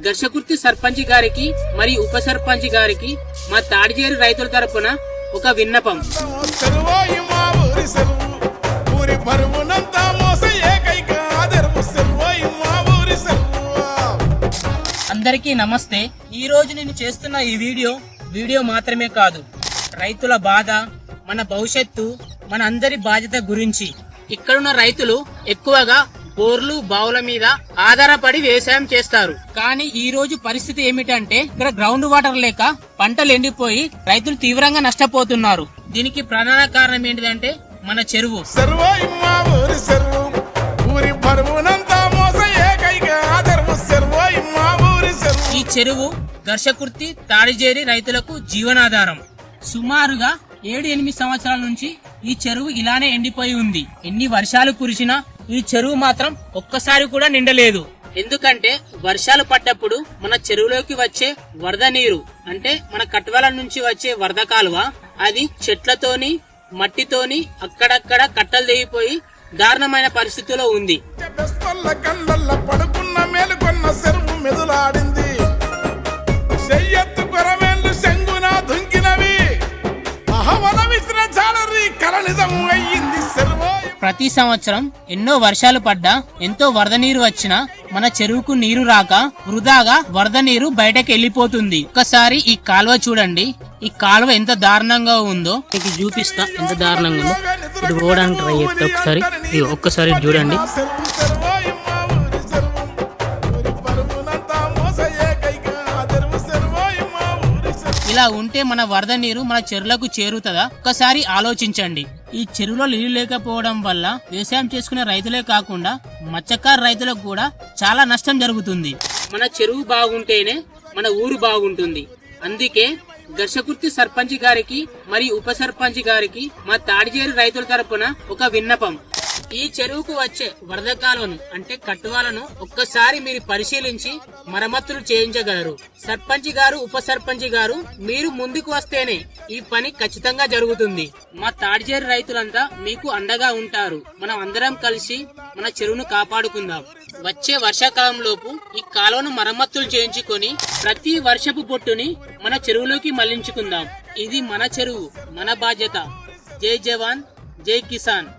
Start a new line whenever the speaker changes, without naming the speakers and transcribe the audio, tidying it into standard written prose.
ఘర్షకుర్తి సర్పంచ్ గారికి మరియు ఉప సర్పంచ్ గారికి మా తాడిజేరు రైతుల తరపున ఒక విన్నపం. అందరికీ నమస్తే. ఈ రోజు నేను చేస్తున్న ఈ వీడియో మాత్రమే కాదు, రైతుల బాధ, మన భవిష్యత్తు, మన అందరి బాధ్యత గురించి. ఇక్కడున్న రైతులు ఎక్కువగా బోర్లు బావుల మీద ఆధారపడి వ్యవసాయం చేస్తారు. కానీ ఈ రోజు పరిస్థితి ఏమిటంటే ఇక్కడ గ్రౌండ్ వాటర్ లేక పంటలు ఎండిపోయి రైతులు తీవ్రంగా నష్టపోతున్నారు. దీనికి ప్రధాన కారణం ఏంటిదంటే మన చెరువు. ఈ చెరువు ఘర్షకుర్తి తాడిజేరి రైతులకు జీవనాధారం. సుమారుగా 7-8 సంవత్సరాల నుంచి ఈ చెరువు ఇలానే ఎండిపోయి ఉంది. ఎన్ని వర్షాలు కురిసినా ఈ చెరువు మాత్రం ఒక్కసారి కూడా నిండలేదు. ఎందుకంటే వర్షాలు పడ్డప్పుడు మన చెరువులోకి వచ్చే వరద నీరు అంటే మన కట్వాల నుంచి వచ్చే వరద కాలువ అది చెట్లతోని మట్టితోని అక్కడక్కడ కట్టలు తెగిపోయి దారుణమైన పరిస్థితిలో ఉంది. ప్రతి సంవత్సరం ఎన్నో వర్షాలు పడ్డా ఎంతో వరద నీరు వచ్చినా మన చెరువుకు నీరు రాక వృధాగా వరద నీరు బయటకు వెళ్ళిపోతుంది. ఒకసారి ఈ కాలువ చూడండి. ఈ కాలువ ఎంత దారుణంగా ఉందో మీకు చూపిస్తా. ఎంత దారుణంగా ఉందో ఇది పోవడానికి ట్రై చేస్తా. ఒక్కసారి చూడండి. ఇలా ఉంటే మన వరద నీరు మన చెరువులకు చేరుతుందా? ఒక్కసారి ఆలోచించండి. ఈ చెరువులో నీళ్లు లేకపోవడం వల్ల వ్యవసాయం చేసుకునే రైతులే కాకుండా మత్స్యకార రైతులకు కూడా చాలా నష్టం జరుగుతుంది. మన చెరువు బాగుంటేనే మన ఊరు బాగుంటుంది. అందుకే ఘర్షకుర్తి సర్పంచ్ గారికి మరియు ఉప సర్పంచ్ గారికి మా తాడిజేరు రైతుల తరపున ఒక విన్నపం. ఈ చెరువుకు వచ్చే వరద కాలువను అంటే కట్టువాలను ఒక్కసారి మీరు పరిశీలించి మరమ్మతులు చేయించగలరు. సర్పంచ్ గారు ఉప సర్పంచ్ గారు మీరు ముందుకు వస్తేనే ఈ పని ఖచ్చితంగా జరుగుతుంది. మా తాడిజేరు రైతులంతా మీకు అండగా ఉంటారు. మనం అందరం కలిసి మన చెరువును కాపాడుకుందాం. వచ్చే వర్షాకాలంలోపు ఈ కాలువను మరమ్మతులు చేయించుకొని ప్రతి వర్షపు పొట్టుని మన చెరువులోకి మళ్లించుకుందాం. ఇది మన చెరువు, మన బాధ్యత. జై జవాన్, జై కిసాన్.